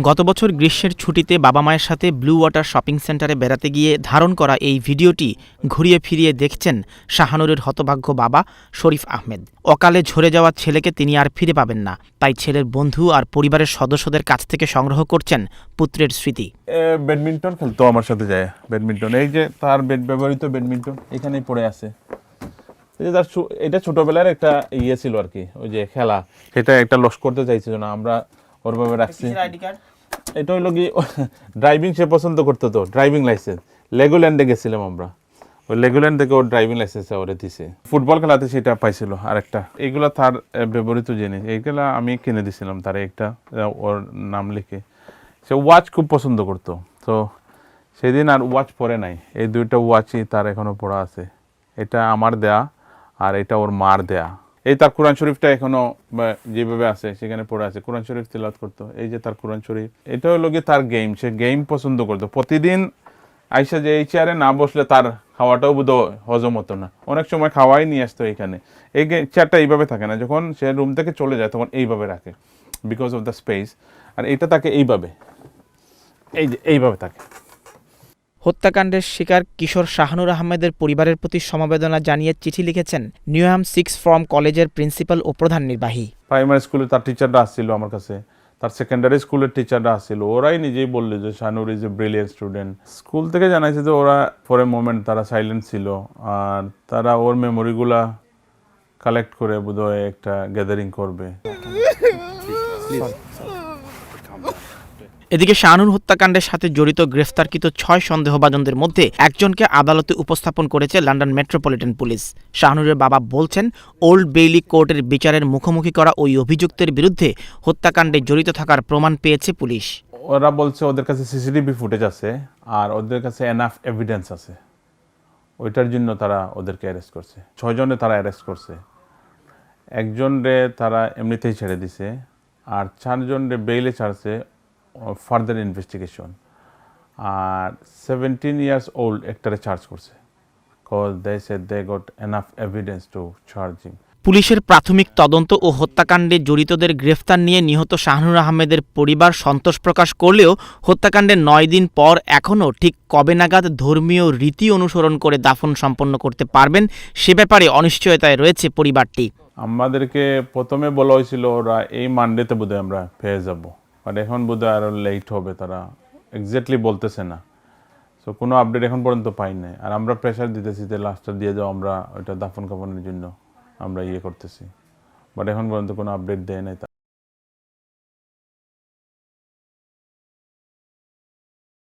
গত বছর গ্রীষ্মের ছুটিতে বাবা মায়ের সাথে ব্লু ওয়াটার শপিং সেন্টারে বেড়াতে গিয়ে ধারণ করা এই ভিডিওটি ঘুরিয়ে ফিরিয়ে দেখছেন শাহানুরের হতভাগ্য বাবা শরীফ আহমেদ। অকালে ঝরে যাওয়া ছেলেকে তিনি আর ফিরে পাবেন না, তাই ছেলের বন্ধু আর পরিবারের সদস্যদের কাছ থেকে সংগ্রহ করছেন পুত্রের স্মৃতি। ব্যাডমিন্টন খেলতো আমার সাথে যায়, ব্যাডমিন্টন। এই যে তার ব্যবহৃত ব্যাডমিন্টন এখানেই পড়ে আছে। এটা ছোটবেলার একটা ইয়ে ছিল আর কি, ওই যে খেলা, সেটা একটা লস করতে চাইছিল না, আমরা ওরভাবে রাখছি। এটা হইলো কি, ড্রাইভিং সে পছন্দ করতো, তো ড্রাইভিং লাইসেন্স লেগোল্যান্ডে গেছিলাম আমরা, ওই লেগোল্যান্ড থেকে ওর ড্রাইভিং লাইসেন্স ওরে দিছে। ফুটবল খেলাতে সেটা পাইছিল আরেকটা। এইগুলা তার ব্যবহৃত জিনিস, এইগুলা আমি কিনে দিছিলাম তার একটা, ওর নাম লিখে। সে ওয়াচ খুব পছন্দ করতো, তো সেদিন আর ওয়াচ পরে নাই। এই দুইটা ওয়াচই তার এখনো পড়া আছে। এটা আমার দেয়া আর এটা ওর মার দেয়া। এই তার কোরআন শরীফটা এখনো যেভাবে আছে সেখানে পড়ে আছে, কোরআন শরীফ তিলাওয়াত করতো। এই যে তার কোরআন শরীফ, এটা হলো গিয়ে তার গেম, সে গেম পছন্দ করতো। প্রতিদিন আইসা যে এই চেয়ারে না বসলে তার খাওয়াটাও বোধ হজম হতো না, অনেক সময় খাওয়াই নিয়ে আসতো এখানে। এই চেয়ারটা এইভাবে থাকে না, যখন সে রুম থেকে চলে যায় তখন এইভাবে রাখে, বিকজ অফ দ্য স্পেস। আর এটা তাকে এইভাবে, এই যে এইভাবে থাকে। হত্যাকাণ্ডের শিকার কিশোর শাহানুর আহমেদের পরিবারের প্রতি সমবেদনা জানিয়ে চিঠি লিখেছেন নিউহাম সিক্স ফর্ম কলেজের প্রিন্সিপাল ও প্রধান নির্বাহী। প্রাইমারি স্কুলে তার টিচাররা আসছিল আমার কাছে, তার সেকেন্ডারি স্কুলের টিচাররা আসছিল। ওরাই নিজেই বললো যে Shahanur is a brilliant student. School থেকে জানাইছে যে ওরা ফর এ মোমেন্ট তারা সাইলেন্ট ছিল, আর তারা ওর মেমোরিগুলা কালেক্ট করে বোধহয় একটা গ্যাদারিং করবে। এদিকে শাহানুর হত্যাকাণ্ডের সাথে জড়িত গ্রেফতারকৃত ৬ সন্দেহভাজনদের মধ্যে একজনকে আদালতে উপস্থাপন করেছে লন্ডন মেট্রোপলিটন পুলিশ। শাহানুরের বাবা বলছেন, ওল্ড বেইলি কোর্টের বিচারের মুখোমুখি করা ওই অভিযুক্তের বিরুদ্ধে হত্যাকাণ্ডে জড়িত থাকার প্রমাণ পেয়েছে পুলিশ। ওরা বলছে ওদের কাছে সিসিটিভি ফুটেজ আছে আর ওদের কাছে এনাফ এভিডেন্স আছে, ওইটার জন্য তারা ওদেরকে অ্যারেস্ট করছে। ৬ জনে তারা অ্যারেস্ট করছে, একজনরে তারা এমনিতেই ছেড়ে দিছে, আর 4 জনরে বেইলে ছাড়ছে ফার্দার ইনভেস্টিগেশন। আর 17 ইয়ার্স ওল্ড একটারে চার্জ করছে, cause they said they got enough evidence to charge him. পুলিশের প্রাথমিক তদন্ত ও হত্যাকাণ্ডে জড়িতদের গ্রেফতার নিয়ে নিহত শাহানুর আহমেদের পরিবার সন্তোষ প্রকাশ করলেও হত্যাকাণ্ডের 9 দিন পর এখনও ঠিক কবে নাগাদ ধর্মীয় রীতি অনুসরণ করে দাফন সম্পন্ন করতে পারবেন সে ব্যাপারে অনিশ্চয়তায় রয়েছে পরিবারটি। আমাদেরকে প্রথমে বলা হয়েছিল ওরা এই মানডেতে বোধহয় আমরা পেয়ে যাব, বাট এখন বোধহয় আরও লেট হবে, তারা এক্স্যাক্টলি বলতেছে না। সো কোনো আপডেট এখন পর্যন্ত পাই নাই, আর আমরা প্রেশার দিতেছি যে লাস্টটা দিয়ে যাও, আমরা ওইটা দাফন কাফনের জন্য আমরা করতেছি, বাট এখন পর্যন্ত কোনো আপডেট দেয় নাই।